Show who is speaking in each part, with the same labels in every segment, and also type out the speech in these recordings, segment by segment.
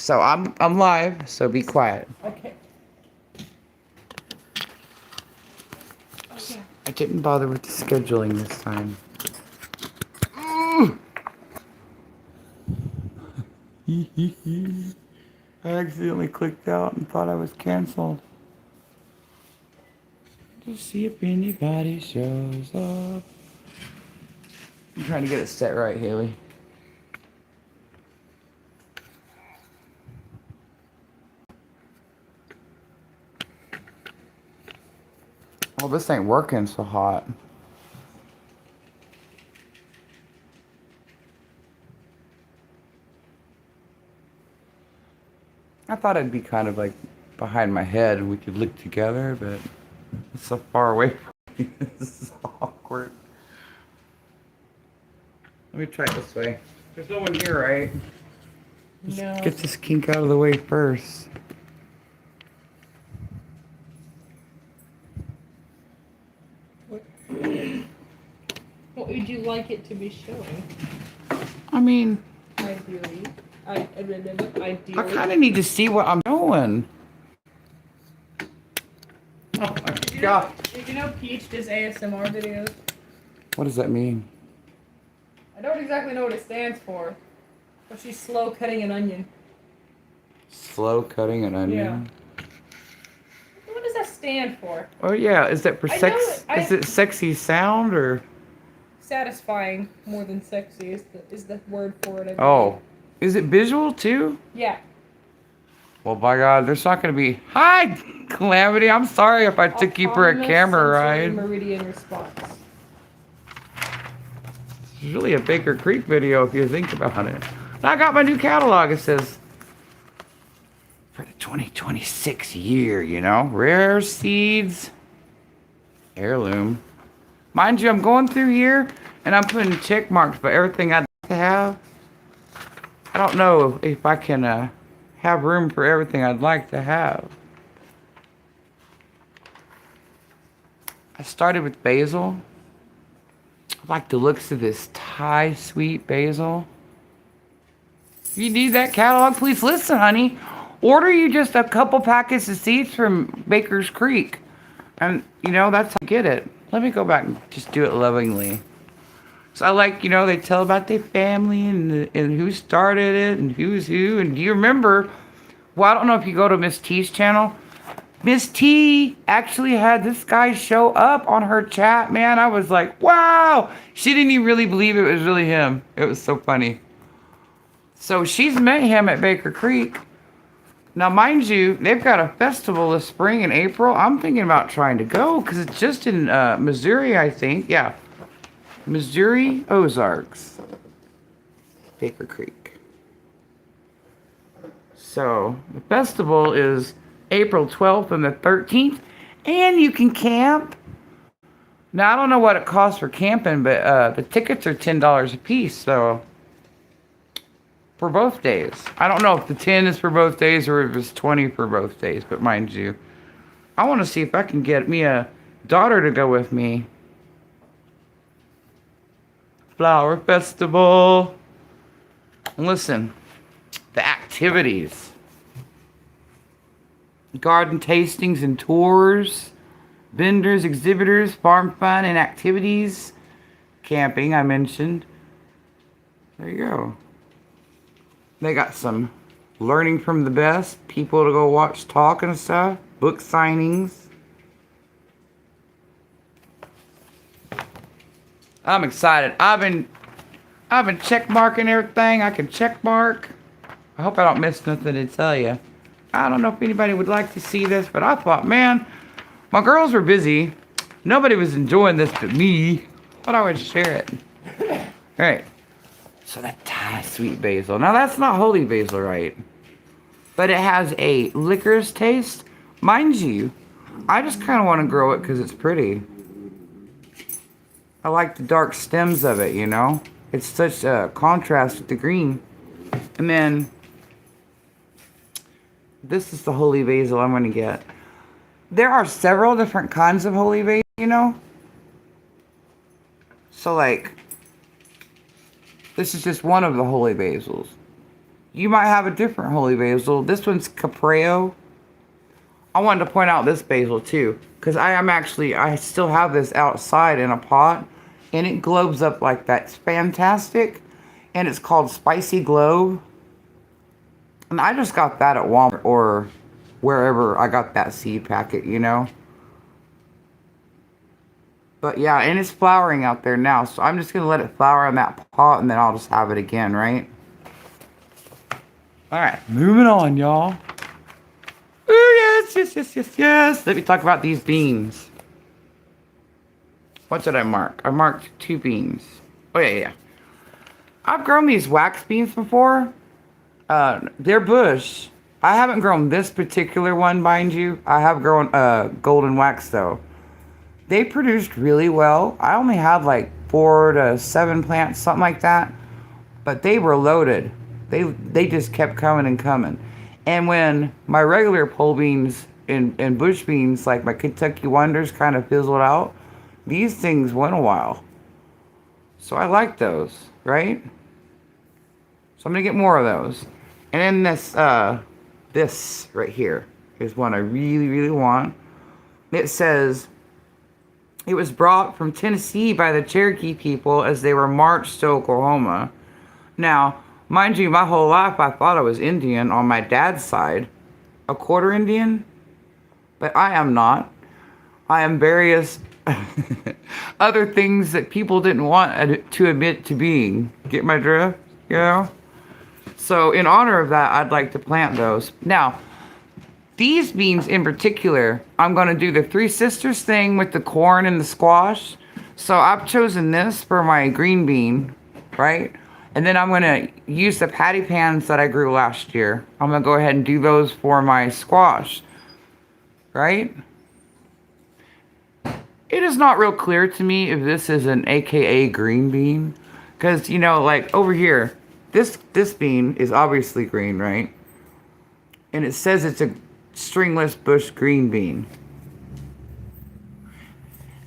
Speaker 1: So I'm live, so be quiet.
Speaker 2: Okay. Okay.
Speaker 1: I didn't bother with the scheduling this time. I accidentally clicked out and thought I was canceled. To see if anybody shows up. I'm trying to get it set right, Haley. Oh, this ain't working so hot. I thought it'd be kind of like behind my head and we could look together, but it's so far away from me. This is awkward. Let me try it this way. There's no one here, right?
Speaker 2: No.
Speaker 1: Get this kink out of the way first.
Speaker 2: What would you like it to be showing?
Speaker 1: I mean,
Speaker 2: Ideally.
Speaker 1: I
Speaker 2: Ideally.
Speaker 1: kind of need to see what I'm doing. Oh my god.
Speaker 2: Did you know Peach does ASMR videos?
Speaker 1: What does that mean?
Speaker 2: I don't exactly know what it stands for, but she's slow cutting an onion.
Speaker 1: Slow cutting an onion?
Speaker 2: Yeah. What does that stand for?
Speaker 1: Oh yeah, is that for
Speaker 2: I
Speaker 1: sex?
Speaker 2: know it-
Speaker 1: Is it sexy sound or?
Speaker 2: Satisfying more than sexy is the word for it. I believe.
Speaker 1: Oh, is it visual too?
Speaker 2: Yeah.
Speaker 1: Well, by God, there's not going to be. Hi, Calamity. I'm sorry if I took you for a
Speaker 2: Autonomous
Speaker 1: camera
Speaker 2: sensory
Speaker 1: ride.
Speaker 2: Meridian response.
Speaker 1: It's really a Baker Creek video if you think about it. And I got my new catalog. It says for the 2026 year, you know, rare seeds, heirloom. Mind you, I'm going through here and I'm putting check marks for everything I'd like to have. I don't know if I can have room for everything I'd like to have. I started with basil. I like the looks of this Thai sweet basil. If you need that catalog, please listen, honey. Order you just a couple packets of seeds from Baker's Creek. And, you know, that's how I get it. Let me go back and just do it lovingly. So I like, you know, they tell about their family and who started it and who's who. And do you remember, well, I don't know if you go to Miss T's channel. Miss T actually had this guy show up on her chat, man. I was like, wow. She didn't even really believe it was really him. It was so funny. So she's met him at Baker Creek. Now, mind you, they've got a festival this spring in April. I'm thinking about trying to go because it's just in Missouri, I think. Yeah. Missouri Ozarks. Baker Creek. So, the festival is April 12th and the 13th. And you can camp. Now, I don't know what it costs for camping, but the tickets are $10 a piece, so for both days. I don't know if the 10 is for both days or if it's 20 for both days, but mind you, I want to see if I can get me a daughter to go with me. Flower Festival. And listen, the activities. Garden tastings and tours. Vendors, exhibitors, farm fun and activities. Camping, I mentioned. There you go. They got some learning from the best. People to go watch talk and stuff. Book signings. I'm excited. I've been check marking everything I can check mark. I hope I don't miss nothing to tell you. I don't know if anybody would like to see this, but I thought, man, my girls were busy. Nobody was enjoying this but me. But I would share it. All right. So that Thai sweet basil. Now that's not holy basil, right? But it has a licorice taste. Mind you, I just kind of want to grow it because it's pretty. I like the dark stems of it, you know? It's such a contrast with the green. And then, this is the holy basil I'm going to get. There are several different kinds of holy basil, you know? So like, this is just one of the holy basils. You might have a different holy basil. This one's capreo. I wanted to point out this basil too, because I still have this outside in a pot, and it globes up like that. It's fantastic, and it's called Spicy Globe. And I just got that at Walmart or wherever I got that seed packet, you know. But yeah, and it's flowering out there now, so I'm just gonna let it flower in that pot, and then I'll just have it again, right? All right, moving on, y'all. Ooh, yes. Let me talk about these beans. What did I mark? I marked 2 beans. Oh, yeah. I've grown these wax beans before. They're bush. I haven't grown this particular one, mind you. I have grown golden wax, though. They produced really well. I only had like 4 to 7 plants, something like that. But they were loaded. They just kept coming and coming. And when my regular pole beans and bush beans, like my Kentucky Wonders, kind of fizzled out, these things went a while. So I like those, right? So I'm going to get more of those. And then this right here is one I really, really want. It says, it was brought from Tennessee by the Cherokee people as they were marched to Oklahoma. Now, mind you, my whole life I thought I was Indian on my dad's side. A quarter Indian. But I am not. I am various other things that people didn't want to admit to being. Get my drift? You know? So in honor of that, I'd like to plant those. Now, these beans in particular, I'm going to do the Three Sisters thing with the corn and the squash. So I've chosen this for my green bean, right? And then I'm going to use the patty pans that I grew last year. I'm going to go ahead and do those for my squash, right? It is not real clear to me if this is an AKA green bean. Because, you know, like over here, this bean is obviously green, right? And it says it's a stringless bush green bean.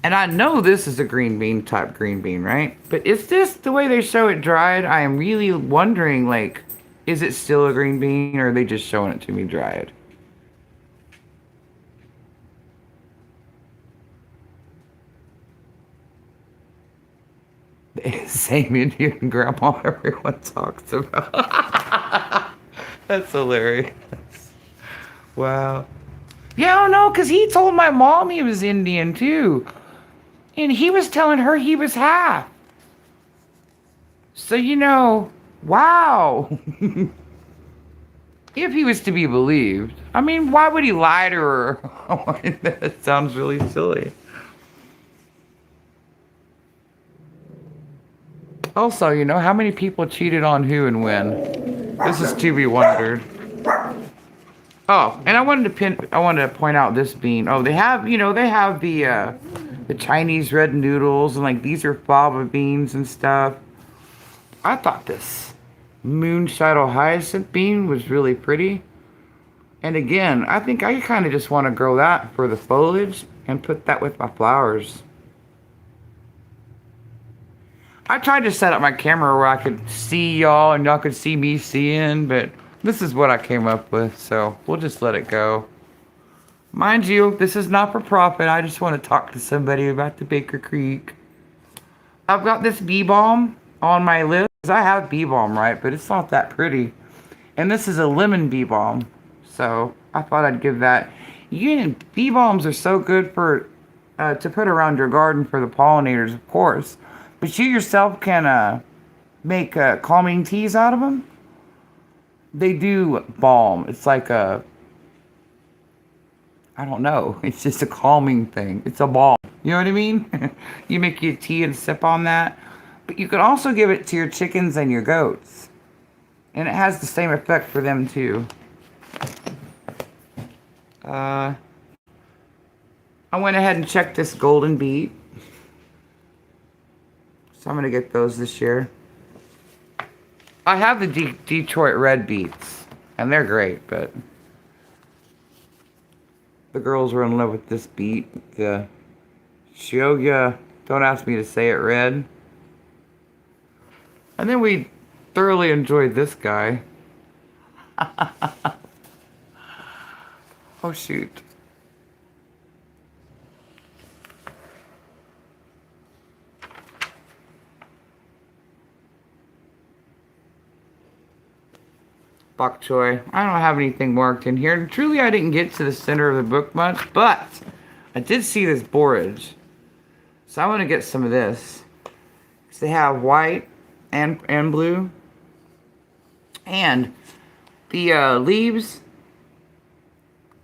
Speaker 1: And I know this is a green bean type green bean, right? But is this the way they show it dried? I am really wondering, like, is it still a green bean or are they just showing it to me dried? Same Indian grandma everyone talks about. That's hilarious. Wow. Yeah, I don't know, because he told my mom he was Indian too. And he was telling her he was half. So, you know, wow. If he was to be believed. I mean, why would he lie to her? That sounds really silly. Also, you know, how many people cheated on who and when? This is to be wondered. Oh, and I wanted to point out this bean. Oh, they have, you know, they have the Chinese red noodles, and like these are fava beans and stuff. I thought this moonshine hyacinth bean was really pretty. And again, I think I kind of just want to grow that for the foliage and put that with my flowers. I tried to set up my camera where I could see y'all and y'all could see me seeing, but this is what I came up with, so we'll just let it go. Mind you, this is not for profit. I just want to talk to somebody about the Baker Creek. I've got this bee balm on my list. I have bee balm, right? But it's not that pretty. And this is a lemon bee balm. So I thought I'd give that. Bee balms are so good for to put around your garden for the pollinators, of course. But you yourself can make calming teas out of them. They do balm. It's like I don't know. It's just a calming thing. It's a balm. You know what I mean? You make your tea and sip on that. But you can also give it to your chickens and your goats. And it has the same effect for them too. I went ahead and checked this golden beet. So I'm going to get those this year. I have the Detroit red beets. And they're great, but the girls were in love with this beet. The Shioga, don't ask me to say it, red. And then we thoroughly enjoyed this guy. Oh, shoot. Bok choy. I don't have anything marked in here. And truly, I didn't get to the center of the book much, but I did see this borage. So I want to get some of this. Because they have white and blue. And the leaves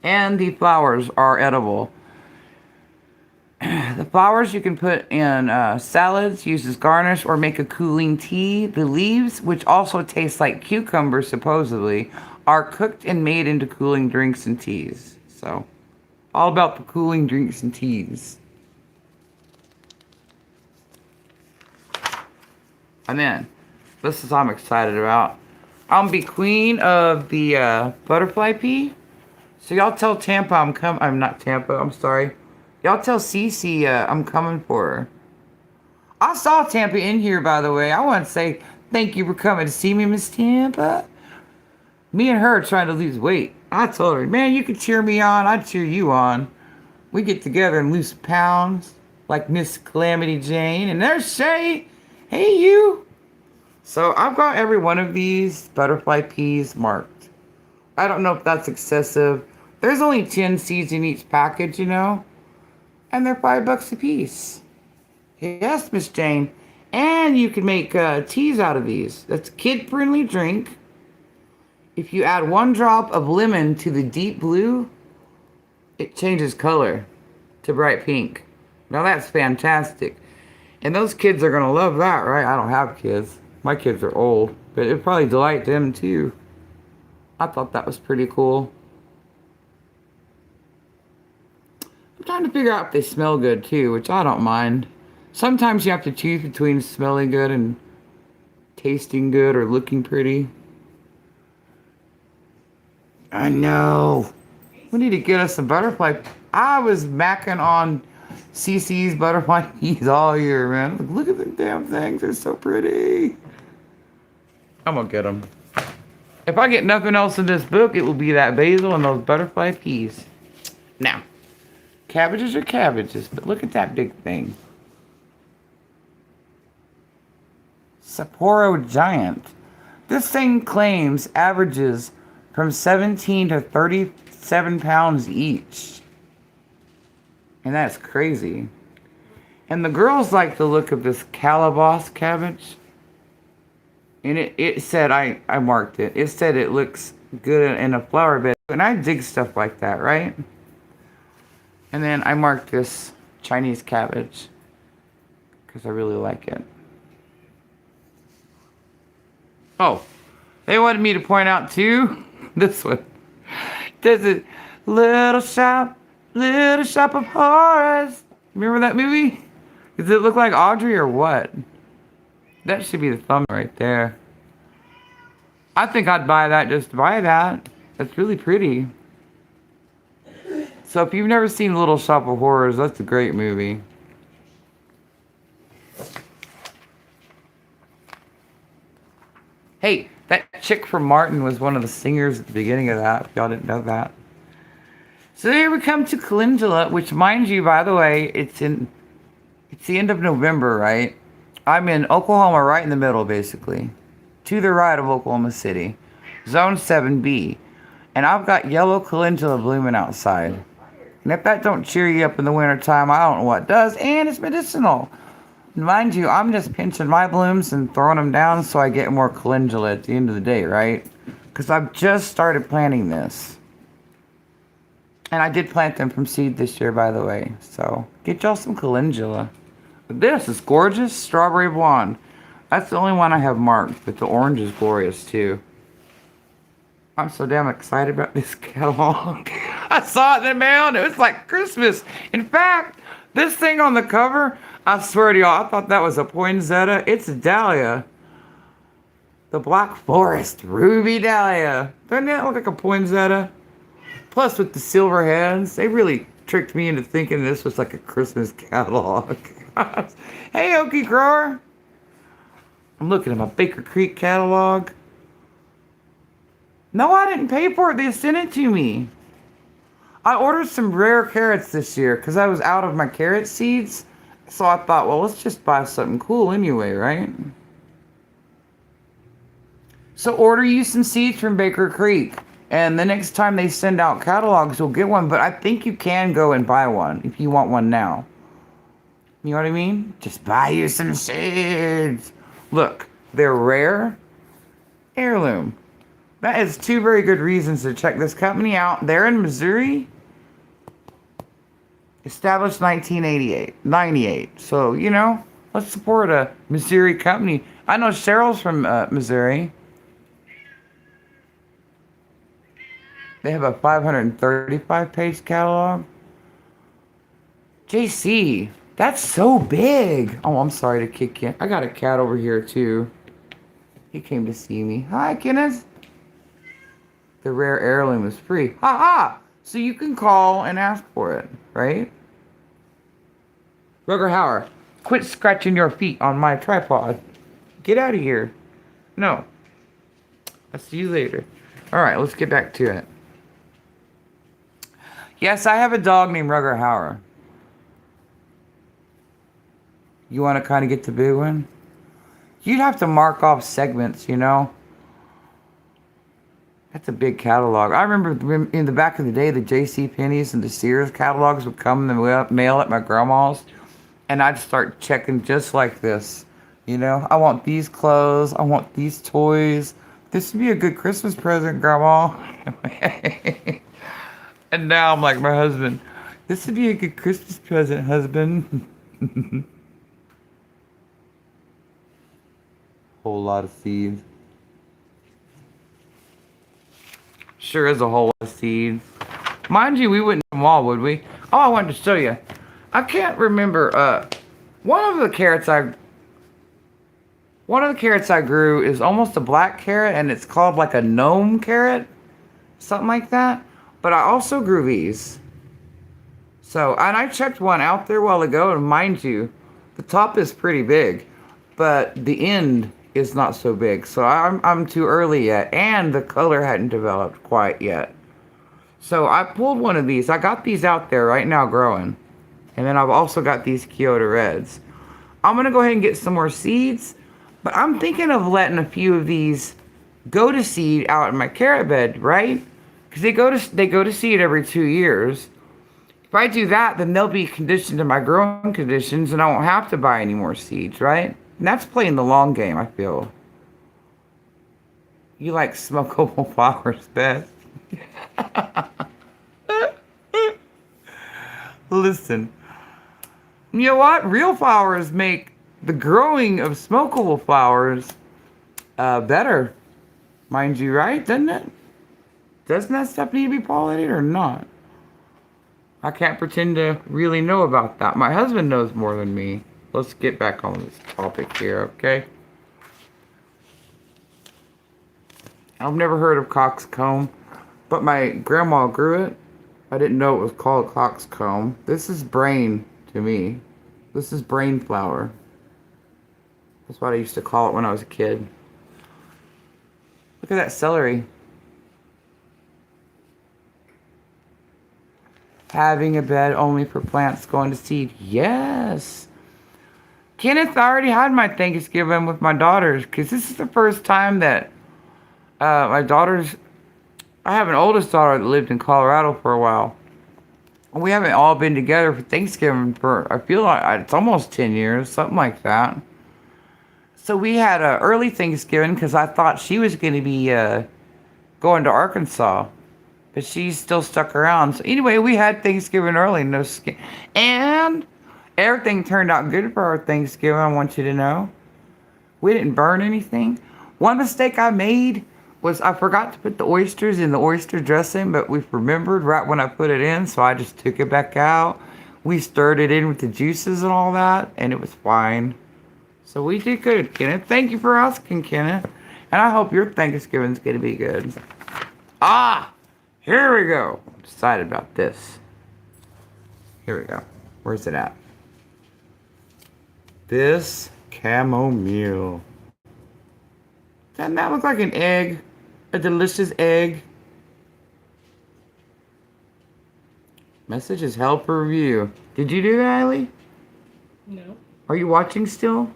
Speaker 1: and the flowers are edible. The flowers you can put in salads, use as garnish, or make a cooling tea. The leaves, which also taste like cucumbers supposedly, are cooked and made into cooling drinks and teas. So, all about the cooling drinks and teas. And then, this is what I'm excited about. I'm be queen of the butterfly pea. So y'all tell Tampa I'm not Tampa, I'm sorry. Y'all tell Cece I'm coming for her. I saw Tampa in here, by the way. I want to say thank you for coming to see me, Miss Tampa. Me and her are trying to lose weight. I told her, man, you can cheer me on. I'd cheer you on. We get together and lose pounds like Miss Calamity Jane. And there's Shay. Hey, you. So I've got every one of these butterfly peas marked. I don't know if that's excessive. There's only 10 seeds in each package, you know. And they're $5 a piece. Yes, Miss Jane. And you can make teas out of these. That's a kid-friendly drink. If you add 1 drop of lemon to the deep blue, it changes color to bright pink. Now that's fantastic. And those kids are going to love that, right? I don't have kids. My kids are old. But it'd probably delight them too. I thought that was pretty cool. I'm trying to figure out if they smell good too, which I don't mind. Sometimes you have to choose between smelling good and tasting good or looking pretty. I know. We need to get us some butterfly. I was macking on CC's butterfly peas all year, man. Look at the damn things. They're so pretty. I'm gonna get them. If I get nothing else in this book, it will be that basil and those butterfly peas. Now, cabbages are cabbages, but look at that big thing. Sapporo Giant. This thing claims averages from 17 to 37 pounds each. And that's crazy. And the girls like the look of this calabash cabbage. And it said, I marked it. It said it looks good in a flower bed. And I dig stuff like that, right? And then I marked this Chinese cabbage. Because I really like it. Oh, they wanted me to point out too. This one. There's a little shop of horrors. Remember that movie? Does it look like Audrey or what? That should be the thumb right there. I think I'd buy that just to buy that. That's really pretty. So if you've never seen Little Shop of Horrors, that's a great movie. Hey, that chick from Martin was one of the singers at the beginning of that, if y'all didn't know that. So here we come to Calendula, which, mind you, by the way, it's the end of November, right? I'm in Oklahoma, right in the middle, basically. To the right of Oklahoma City. Zone 7B. And I've got yellow calendula blooming outside. And if that don't cheer you up in the wintertime, I don't know what does. And it's medicinal. Mind you, I'm just pinching my blooms and throwing them down so I get more calendula at the end of the day, right? Because I've just started planting this. And I did plant them from seed this year, by the way. So, get y'all some calendula. But this is gorgeous. Strawberry blonde. That's the only one I have marked. But the orange is glorious, too. I'm so damn excited about this catalog. I saw it in the mail and it was like Christmas. In fact, this thing on the cover, I swear to y'all, I thought that was a poinsettia. It's a dahlia. The Black Forest Ruby Dahlia. Doesn't that look like a poinsettia? Plus with the silver heads, they really tricked me into thinking this was like a Christmas catalog. Hey, Okie Grower. I'm looking at my Baker Creek catalog. No, I didn't pay for it. They sent it to me. I ordered some rare carrots this year because I was out of my carrot seeds. So I thought, well, let's just buy something cool anyway, right? So order you some seeds from Baker Creek. And the next time they send out catalogs, you'll get one. But I think you can go and buy one if you want one now. You know what I mean? Just buy you some seeds. Look, they're rare. Heirloom. That is two very good reasons to check this company out. They're in Missouri. Established 98. So, you know, let's support a Missouri company. I know Cheryl's from Missouri. They have a 535-page catalog. JC, that's so big. Oh, I'm sorry to kick you. I got a cat over here, too. He came to see me. Hi, Kenneth. The rare heirloom is free. Ha ha! So you can call and ask for it, right? Rugger Hauer, quit scratching your feet on my tripod. Get out of here. No. I'll see you later. Alright, let's get back to it. Yes, I have a dog named Rugger Hauer. You want to kind of get the big one? You'd have to mark off segments, you know? That's a big catalog. I remember in the back of the day, the J.C. Penney's and the Sears catalogs would come in the mail at my grandma's. And I'd start checking just like this. You know, I want these clothes. I want these toys. This would be a good Christmas present, Grandma. And now I'm like my husband. This would be a good Christmas present, husband. Whole lot of seeds. Sure is a whole lot of seeds. Mind you, we wouldn't have them all, would we? Oh, I wanted to show you. I can't remember. One of the carrots I grew is almost a black carrot, and it's called like a gnome carrot, something like that. But I also grew these. So, and I checked one out there a while ago, and mind you, the top is pretty big, but the end is not so big. So I'm too early yet, and the color hadn't developed quite yet. So I pulled one of these. I got these out there right now growing. And then I've also got these Kyoto Reds. I'm going to go ahead and get some more seeds. But I'm thinking of letting a few of these go to seed out in my carrot bed, right? Because they go to seed every 2 years. If I do that, then they'll be conditioned to my growing conditions, and I won't have to buy any more seeds, right? And that's playing the long game, I feel. You like smokable flowers best. Listen. You know what? Real flowers make the growing of smokable flowers better. Mind you, right? Doesn't it? Doesn't that stuff need to be pollinated or not? I can't pretend to really know about that. My husband knows more than me. Let's get back on this topic here, okay? I've never heard of coxcomb, but my grandma grew it. I didn't know it was called coxcomb. This is brain to me. This is brain flower. That's what I used to call it when I was a kid. Look at that celery. Having a bed only for plants going to seed. Yes. Kenneth, I already had my Thanksgiving with my daughters because this is the first time that my daughters... I have an oldest daughter that lived in Colorado for a while. We haven't all been together for Thanksgiving for, I feel like it's almost 10 years, something like that. So we had an early Thanksgiving because I thought she was going to be going to Arkansas. But she's still stuck around. So anyway, we had Thanksgiving early. And everything turned out good for our Thanksgiving, I want you to know. We didn't burn anything. One mistake I made was I forgot to put the oysters in the oyster dressing, but we remembered right when I put it in, so I just took it back out. We stirred it in with the juices and all that, and it was fine. So we did good, Kenneth. Thank you for asking, Kenneth. And I hope your Thanksgiving's going to be good. Ah! Here we go. I'm excited about this. Here we go. Where's it at? This chamomile. Doesn't that look like an egg? A delicious egg. Messages help review. Did you do that, Eileen?
Speaker 2: No.
Speaker 1: Are you watching still?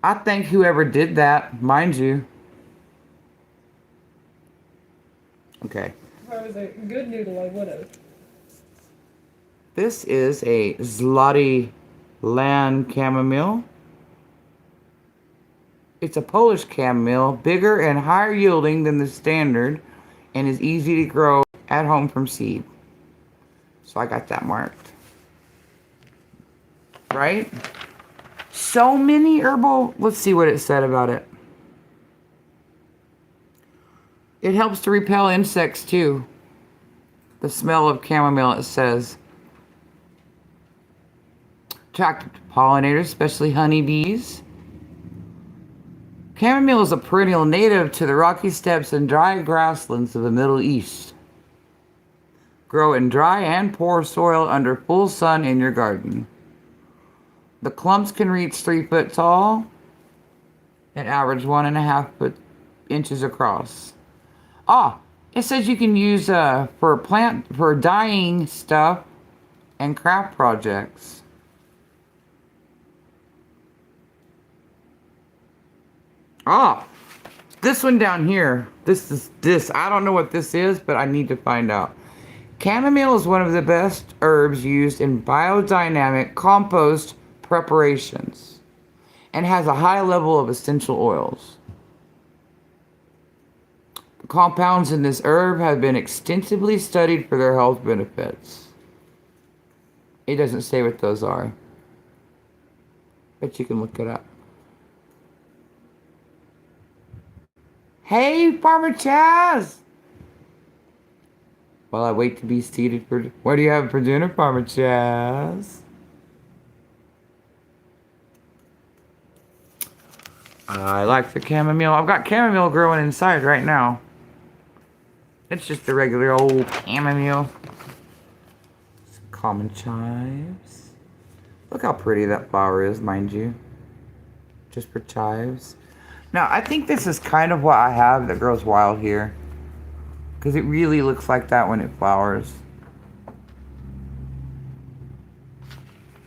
Speaker 1: I thank whoever did that, mind you. Okay.
Speaker 2: If I was a good noodle, I would have.
Speaker 1: This is a Zloty Land chamomile. It's a Polish chamomile, bigger and higher yielding than the standard, and is easy to grow at home from seed. So I got that marked. Right? So many herbal. Let's see what it said about it. It helps to repel insects too. The smell of chamomile, it says. Attractive to pollinators, especially honeybees. Chamomile is a perennial native to the rocky steppes and dry grasslands of the Middle East. Grow in dry and poor soil under full sun in your garden. The clumps can reach 3 foot tall and average 1.5 inches across. It says you can use for dyeing stuff and craft projects. This one down here. This. I don't know what this is, but I need to find out. Chamomile is one of the best herbs used in biodynamic compost preparations and has a high level of essential oils. The compounds in this herb have been extensively studied for their health benefits. It doesn't say what those are, but you can look it up. Hey, Farmer Chaz! While I wait to be seated for... What do you have for dinner, Farmer Chaz? I like the chamomile. I've got chamomile growing inside right now. It's just the regular old chamomile. Some common chives. Look how pretty that flower is, mind you. Just for chives. Now, I think this is kind of what I have that grows wild here. Because it really looks like that when it flowers.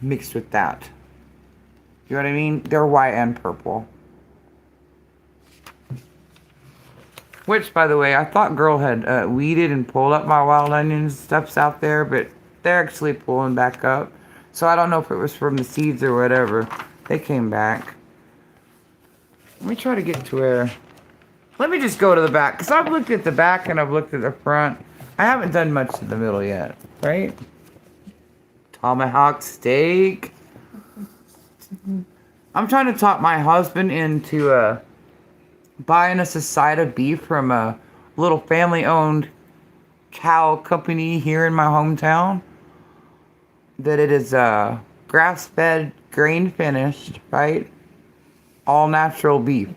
Speaker 1: Mixed with that. You know what I mean? They're white and purple. Which, by the way, I thought Girl had weeded and pulled up my wild onions stuffs out there. But they're actually pulling back up. So I don't know if it was from the seeds or whatever. They came back. Let me try to get to where... Let me just go to the back. Because I've looked at the back and I've looked at the front. I haven't done much to the middle yet. Right? Tomahawk steak. I'm trying to talk my husband into buying us a side of beef from a little family-owned cow company here in my hometown. That it is grass-fed, grain-finished, right? All natural beef.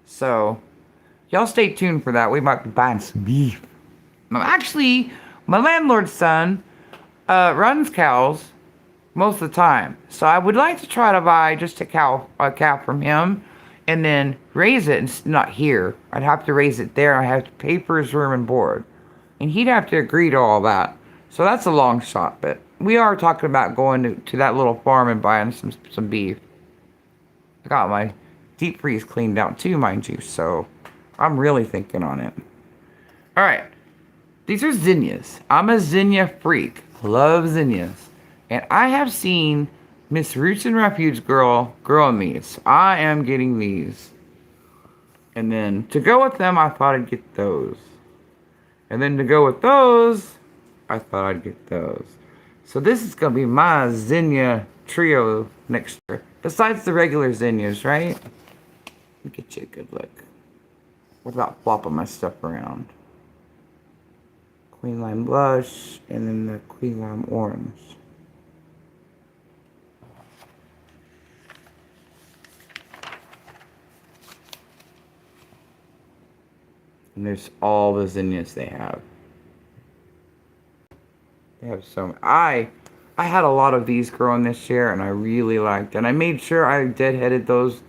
Speaker 1: So, y'all stay tuned for that. We might be buying some beef. Actually, my landlord's son runs cows most of the time. So I would like to try to buy just a cow from him and then raise it. And not here. I'd have to raise it there. I have to pay for his room and board. And he'd have to agree to all that. So that's a long shot. But we are talking about going to that little farm and buying some beef. I got my deep freeze cleaned out too, mind you. So I'm really thinking on it. Alright. These are zinnias. I'm a zinnia freak. Love zinnias. And I have seen Miss Roots and Refuge girl growing these. I am getting these. And then to go with them, I thought I'd get those. And then to go with those, I thought I'd get those. So this is going to be my zinnia trio next year. Besides the regular zinnias, right? Let me get you a good look. Without flopping my stuff around. Queen Lime Blush, and then the Queen Lime Orange. And there's all the zinnias they have. They have so many. I had a lot of these growing this year, and I really liked it. And I made sure I deadheaded those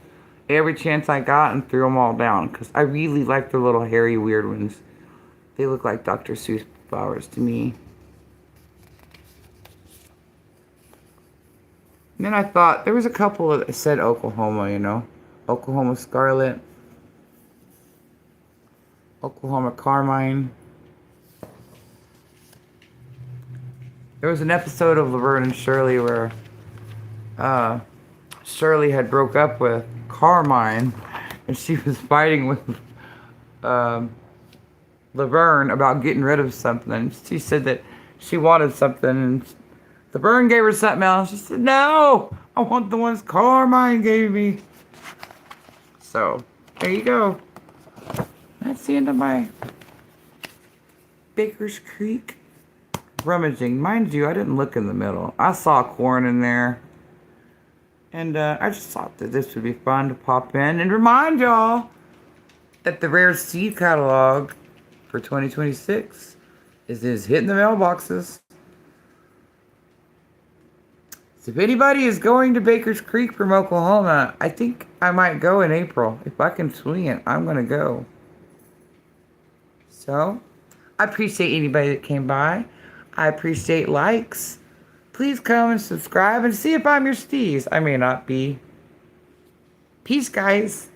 Speaker 1: every chance I got and threw them all down because I really like the little hairy weird ones. They look like Dr. Seuss flowers to me. And then I thought there was a couple that said Oklahoma, you know, Oklahoma Scarlet, Oklahoma Carmine. There was an episode of Laverne and Shirley where Shirley had broke up with Carmine, and she was fighting with Laverne about getting rid of something. She said that she wanted something, and Laverne gave her something else. She said, "No, I want the ones Carmine gave me." So there you go. That's the end of my Baker's Creek rummaging. Mind you, I didn't look in the middle. I saw corn in there. And I just thought that this would be fun to pop in and remind y'all that the Rare Seed catalog for 2026 is hitting the mailboxes. So if anybody is going to Baker's Creek from Oklahoma, I think I might go in April. If I can swing it, I'm going to go. So, I appreciate anybody that came by. I appreciate likes. Please come and subscribe and see if I'm your steez. I may not be. Peace, guys.